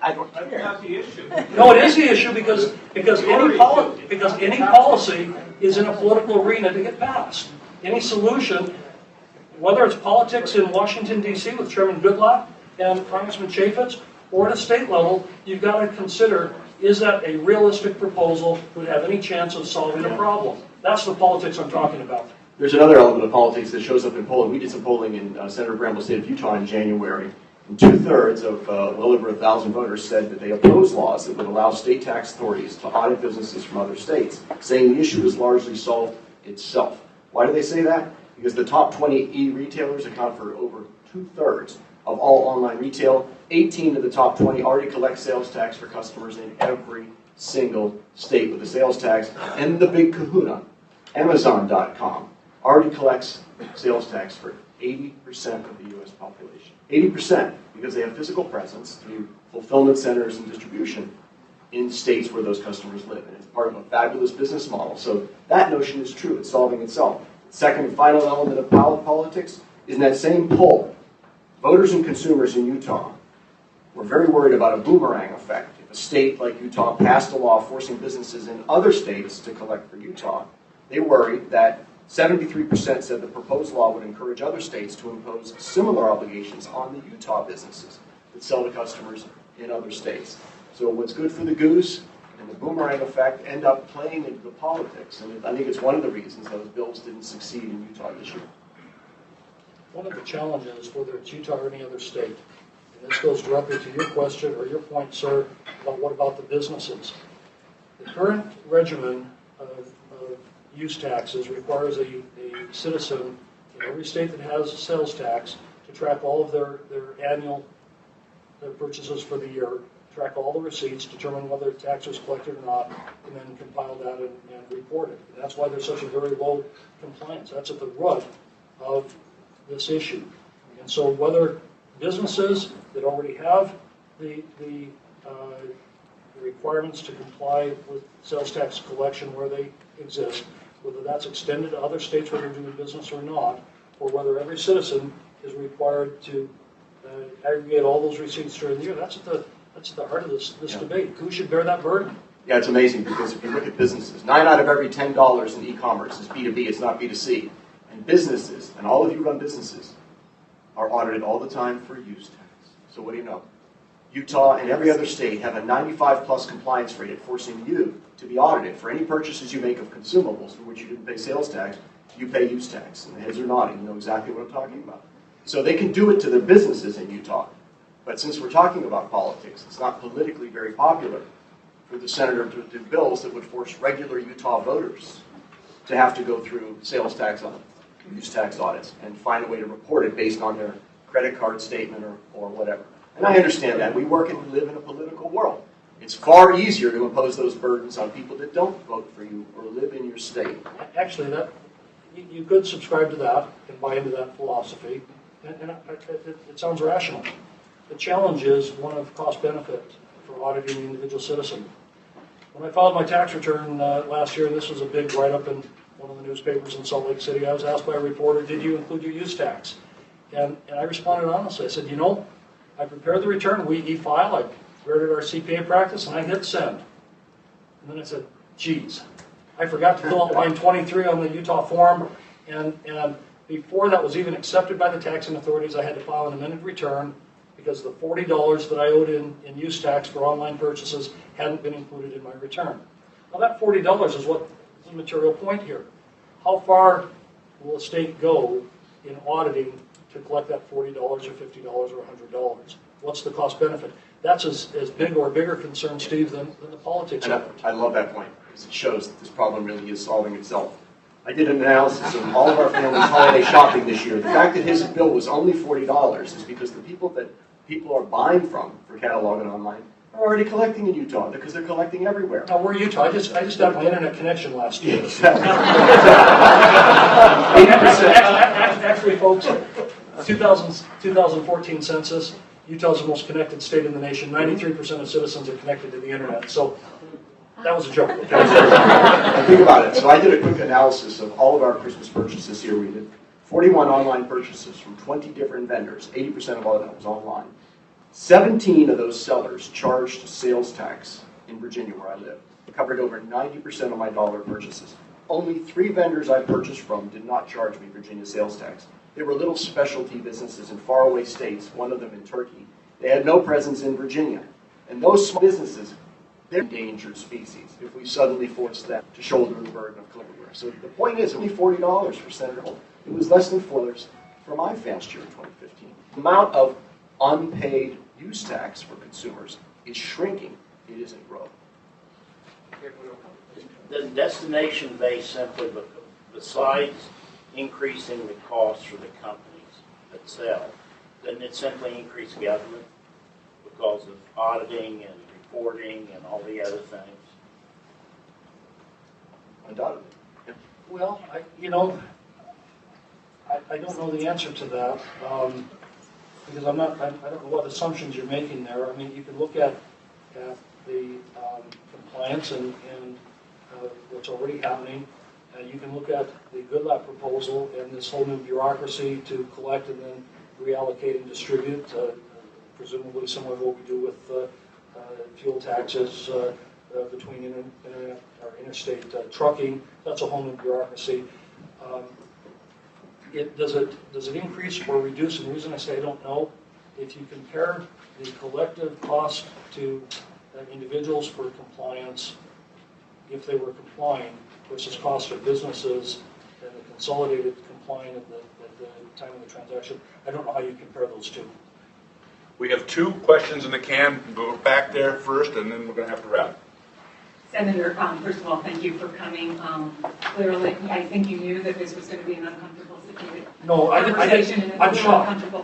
I don't care. That's not the issue. No, it is the issue because any policy is in a political arena to get passed. Any solution, whether it's politics in Washington, D.C. with Chairman Goodlatte and Congressman Chaffetz, or at a state level, you've got to consider is that a realistic proposal that would have any chance of solving the problem? That's the politics I'm talking about. There's another element of politics that shows up in polling. We did some polling in Senator Bramble's state of Utah in January, and 2/3 of well over 1,000 voters said that they oppose laws that would allow state tax authorities to audit businesses from other states, saying the issue is largely solved itself. Why do they say that? Because the top 20 e-retailers account for over 2/3 of all online retail. 18 of the top 20 already collect sales tax for customers in every single state with a sales tax. And the big kahuna, Amazon.com, already collects sales tax for 80% of the U.S. population. 80%, because they have physical presence through fulfillment centers and distribution in states where those customers live. And it's part of a fabulous business model. So that notion is true. It's solving itself. The second and final element of politics is in that same poll. Voters and consumers in Utah were very worried about a boomerang effect. If a state like Utah passed a law forcing businesses in other states to collect for Utah, they worried that 73% said the proposed law would encourage other states to impose similar obligations on the Utah businesses that sell to customers in other states. So what's good for the goose and the boomerang effect end up playing into the politics. And I think it's one of the reasons those bills didn't succeed in Utah this year. One of the challenges, whether it's Utah or any other state, and this goes directly to your question or your point, sir, about what about the businesses. The current regimen of use taxes requires a citizen in every state that has a sales tax to track all of their annual purchases for the year, track all the receipts, determine whether tax was collected or not, and then compile that and report it. And that's why there's such a very low compliance. That's at the root of this issue. And so whether businesses that already have the requirements to comply with sales tax collection where they exist, whether that's extended to other states where they're doing business or not, or whether every citizen is required to aggregate all those receipts during the year, that's at the heart of this debate. Who should bear that burden? Yeah, it's amazing because if you look at businesses, 9 out of every $10 in e-commerce is B2B, it's not B2C. And businesses, and all of you run businesses, are audited all the time for use tax. So what do you know? Utah and every other state have a 95+ compliance rate at forcing you to be audited for any purchases you make of consumables for which you didn't pay sales tax. You pay use tax. And the heads are nodding. You know exactly what I'm talking about. So they can do it to their businesses in Utah. But since we're talking about politics, it's not politically very popular for the senator to do bills that would force regular Utah voters to have to go through sales tax use tax audits and find a way to report it based on their credit card statement or whatever. And I understand that. We work and live in a political world. It's far easier to impose those burdens on people that don't vote for you or live in your state. Actually, you could subscribe to that and buy into that philosophy, and it sounds rational. The challenge is one of cost-benefit for auditing the individual citizen. When I filed my tax return last year, this was a big write-up in one of the newspapers in Salt Lake City. I was asked by a reporter, did you include your use tax? And I responded honestly. I said, I prepared the return, we e-file, I prepared our CPA practice, and I hit send. And then I said, geez, I forgot to fill out line 23 on the Utah form, and before that was even accepted by the taxing authorities, I had to file an amended return because the $40 that I owed in use tax for online purchases hadn't been included in my return. Now that $40 is what is the material point here. How far will a state go in auditing to collect that $40 or $50 or $100? What's the cost benefit? That's as big or bigger concern, Steve, than the politics of it. I love that point because it shows that this problem really is solving itself. I did an analysis of all of our family's holiday shopping this year. The fact that his bill was only $40 is because the people that people are buying from for catalog and online are already collecting in Utah because they're collecting everywhere. Now, we're Utah. I just got my internet connection last year. Actually, folks, 2014 census, Utah's the most connected state in the nation. 93% of citizens are connected to the internet. So that was a joke. Okay? Think about it. So I did a quick analysis of all of our Christmas purchases here. We did 41 online purchases from 20 different vendors. 80% of all of that was online. 17 of those sellers charged sales tax in Virginia, where I live. It covered over 90% of my dollar purchases. Only 3 vendors I purchased from did not charge me Virginia sales tax. They were little specialty businesses in faraway states, one of them in Turkey. They had no presence in Virginia. And those small businesses they're endangered species if we suddenly force them to shoulder the burden of collecting. So the point is, only $40 for Senator Holt. It was less than $4 for my last year in 2015. The amount of unpaid use tax for consumers is shrinking. It isn't growing. The destination base simply, besides increasing the cost for the companies that sell, doesn't it simply increase government because of auditing and reporting and all the other things? Undoubtedly. Well, I don't know the answer to that, because I don't know what assumptions you're making there. I mean, you can look at the compliance and what's already happening. You can look at the Goodlatte proposal and this whole new bureaucracy to collect and then reallocate and distribute, presumably similar to what we do with fuel taxes between interstate trucking. That's a whole new bureaucracy. Does it increase or reduce? And the reason I say I don't know, if you compare the collective cost to individuals for compliance, if they were complying, versus cost of businesses and the consolidated complying at the time of the transaction, I don't know how you compare those two. We have 2 questions in the can. Go back there first, and then we're going to have to wrap. Senator, first of all, thank you for coming. Clearly, I think you knew that this was going to be an uncomfortable situation. No, Conversation, and it's I'm a little shocked. uncomfortable.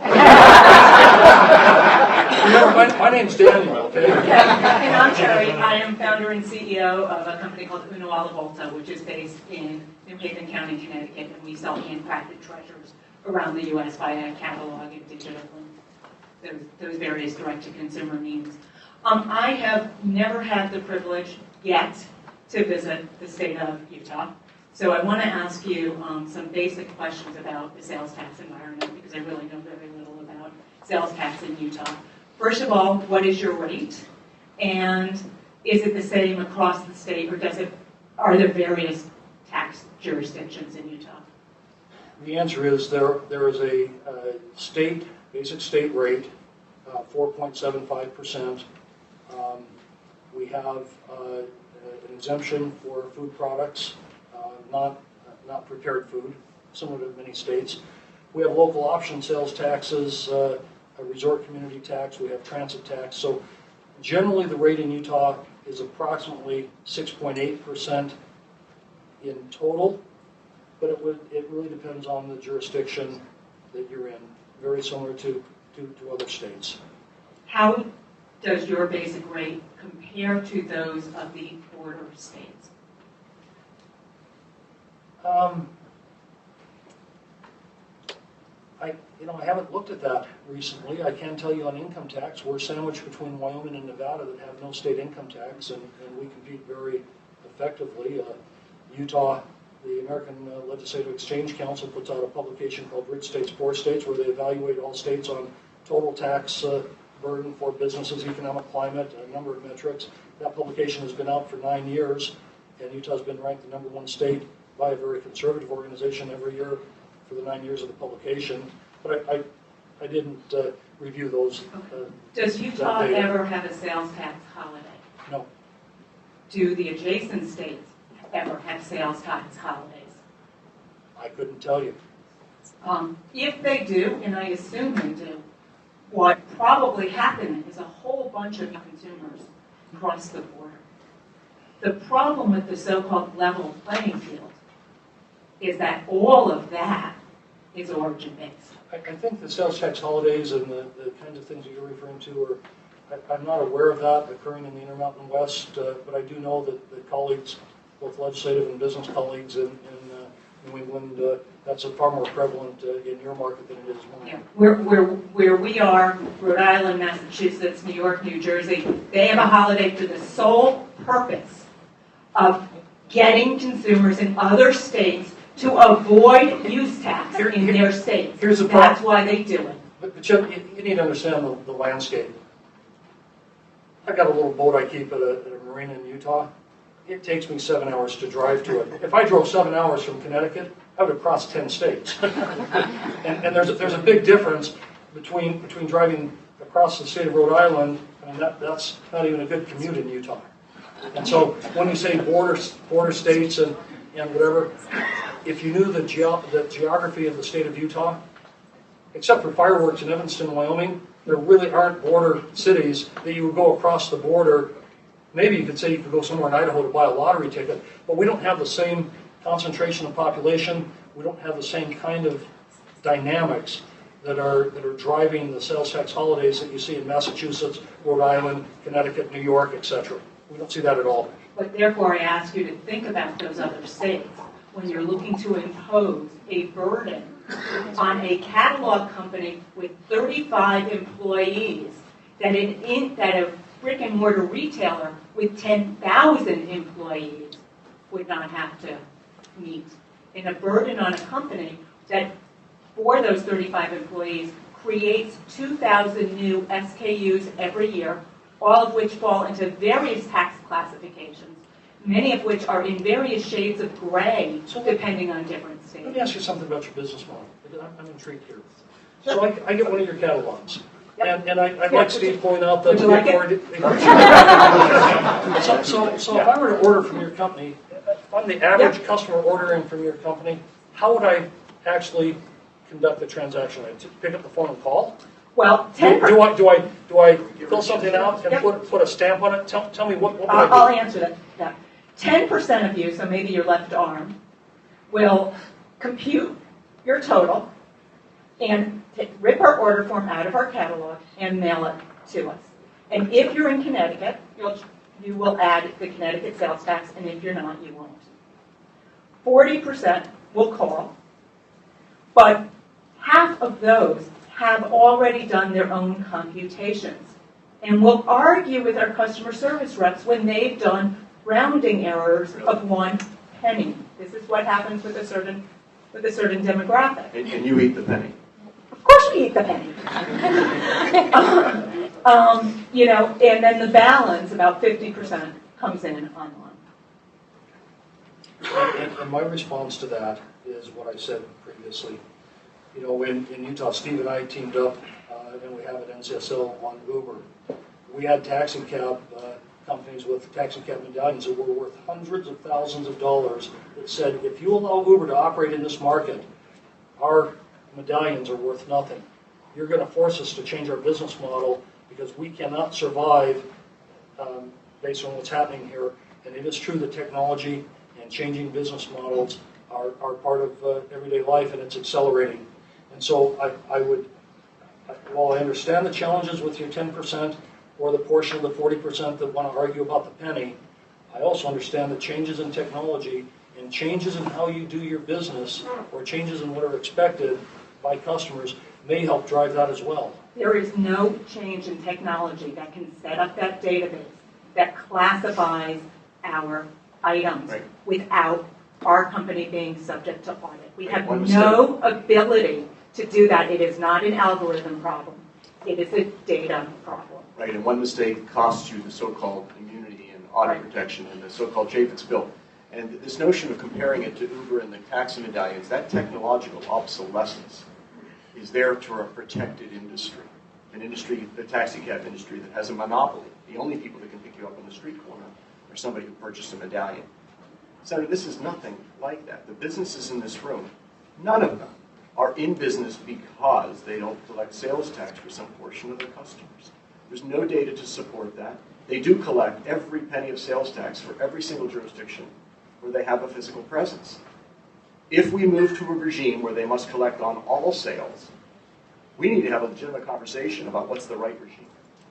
Remember, my name's Daniel, okay? And I'm Terry. I am founder and CEO of a company called Uno Alla Volta, which is based in New Haven County, Connecticut, and we sell handcrafted treasures around the U.S. via catalog and digital and those various direct-to-consumer means. I have never had the privilege yet to visit the state of Utah. So I want to ask you some basic questions about the sales tax environment, because I really know very little about sales tax in Utah. First of all, what is your rate? And is it the same across the state, or are there various tax jurisdictions in Utah? The answer is there is a basic state rate, 4.75%. We have an exemption for food products, not prepared food, similar to many states. We have local option sales taxes, a resort community tax, we have transit tax. So generally the rate in Utah is approximately 6.8% in total, but it really depends on the jurisdiction that you're in, very similar to other states. How does your basic rate compare to those of the border states? I haven't looked at that recently. I can tell you on income tax, we're sandwiched between Wyoming and Nevada that have no state income tax, and we compete very effectively. Utah, the American Legislative Exchange Council puts out a publication called Rich States, Poor States, where they evaluate all states on total tax burden for businesses, economic climate, a number of metrics. That publication has been out for 9 years, and Utah's been ranked the #1 state by a very conservative organization every year for the 9 years of the publication. But I didn't review those. Does Utah ever have a sales tax holiday? No. Do the adjacent states ever have sales tax holidays? I couldn't tell you. If they do, and I assume they do, what probably happened is a whole bunch of consumers cross the border. The problem with the so-called level playing field is that all of that is origin-based. I think the sales tax holidays and the kinds of things that you're referring to I'm not aware of that occurring in the Intermountain West, but I do know that the colleagues, both legislative and business colleagues in New England, that's far more prevalent in your market than it is mine. Yeah. Where we are, Rhode Island, Massachusetts, New York, New Jersey, they have a holiday for the sole purpose of getting consumers in other states to avoid use tax in their states. That's why they do it. But you need to understand the landscape. I've got a little boat I keep at a marina in Utah. It takes me 7 hours to drive to it. If I drove 7 hours from Connecticut, I would have crossed 10 states. and there's a big difference between driving across the state of Rhode Island. I mean, that's not even a good commute in Utah. And so when you say border states and whatever, if you knew the geography of the state of Utah, except for fireworks in Evanston, Wyoming, there really aren't border cities that you would go across the border. Maybe you could say you could go somewhere in Idaho to buy a lottery ticket, but we don't have the same concentration of population. We don't have the same kind of dynamics that are driving the sales tax holidays that you see in Massachusetts, Rhode Island, Connecticut, New York, etc. We don't see that at all. But therefore, I ask you to think about those other states when you're looking to impose a burden on a catalog company with 35 employees that a brick and mortar retailer with 10,000 employees would not have to meet. And a burden on a company that, for those 35 employees, creates 2,000 new SKUs every year, all of which fall into various tax classifications, many of which are in various shades of gray, depending on different states. Let me ask you something about your business model. I'm intrigued here. So I get one of your catalogs. Yep. And I like Steve pointing out that Would you like So if I were to order from your company, if I'm the average customer ordering from your company, how would I actually conduct the transaction? I pick up the phone and call? Well, Do 10%. do I fill something out and put a stamp on it? Tell me what would I do? I'll answer that. Yeah. 10% of you, so maybe your left arm, will compute your total and rip our order form out of our catalog and mail it to us. And if you're in Connecticut, you will add the Connecticut sales tax, and if you're not, you won't. 40% will call, but half of those have already done their own computations and will argue with our customer service reps when they've done rounding errors of 1 penny. This is what happens with a certain demographic. And you eat the penny. Of course we eat the penny. And then the balance, about 50%, comes in online. And my response to that is what I said previously. You know, in Utah, Steve and I teamed up, and we have an NCSL on Uber. We had taxi cab companies with taxi cab medallions that were worth hundreds of thousands of dollars that said, if you allow Uber to operate in this market, our medallions are worth nothing. You're going to force us to change our business model because we cannot survive based on what's happening here. And it is true that technology and changing business models are part of everyday life, and it's accelerating. And so while I understand the challenges with your 10% or the portion of the 40% that want to argue about the penny, I also understand the changes in technology and changes in how you do your business or changes in what are expected by customers may help drive that as well. There is no change in technology that can set up that database that classifies our items without our company being subject to audit. We have no ability to do that. It is not an algorithm problem. It is a data problem. Right, and one mistake costs you the so-called immunity and audit protection and the so-called Chaffetz bill. And this notion of comparing it to Uber and the taxi medallions, that technological obsolescence is there to a protected industry, an industry, the taxi cab industry, that has a monopoly. The only people that can pick you up on the street corner are somebody who purchased a medallion. Senator, this is nothing like that. The businesses in this room, none of them are in business because they don't collect sales tax for some portion of their customers. There's no data to support that. They do collect every penny of sales tax for every single jurisdiction where they have a physical presence. If we move to a regime where they must collect on all sales, we need to have a legitimate conversation about what's the right regime.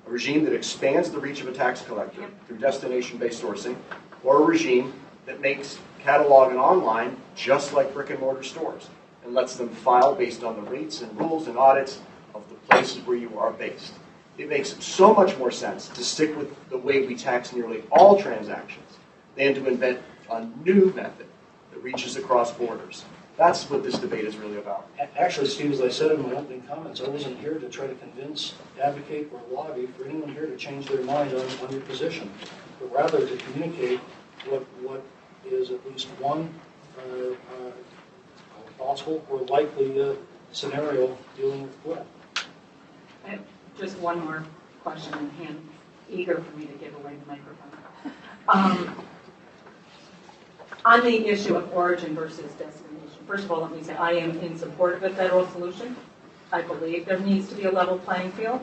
A regime that expands the reach of a tax collector through destination-based sourcing, or a regime that makes catalog and online just like brick and mortar stores and lets them file based on the rates and rules and audits of the places where you are based. It makes so much more sense to stick with the way we tax nearly all transactions than to invent a new method that reaches across borders. That's what this debate is really about. Actually, Steve, as I said in my opening comments, I wasn't here to try to convince, advocate, or lobby for anyone here to change their mind on your position, but rather to communicate what is at least one possible or likely scenario dealing with what. Just one more question, and eager for me to give away the microphone. On the issue of origin versus destination, first of all, let me say I am in support of a federal solution. I believe there needs to be a level playing field.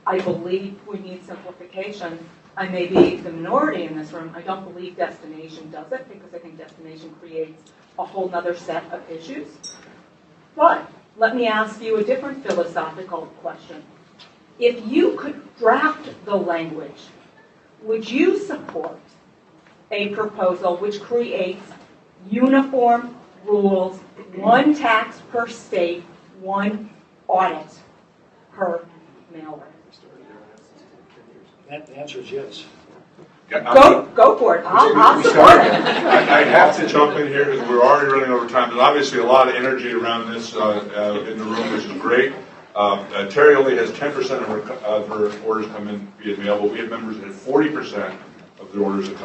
I believe we need simplification. I may be the minority in this room. I don't believe destination does it because I think destination creates a whole other set of issues. But let me ask you a different philosophical question. If you could draft the language, would you support a proposal which creates uniform rules, one tax per state, one audit per mail record? That answer is yes. Go for it. I'll support it. I have to jump in here because we're already running over time. There's obviously a lot of energy around this in the room, which is great. Terry only has 10% of her orders come in via mail, but we have members that have 40% of their orders that come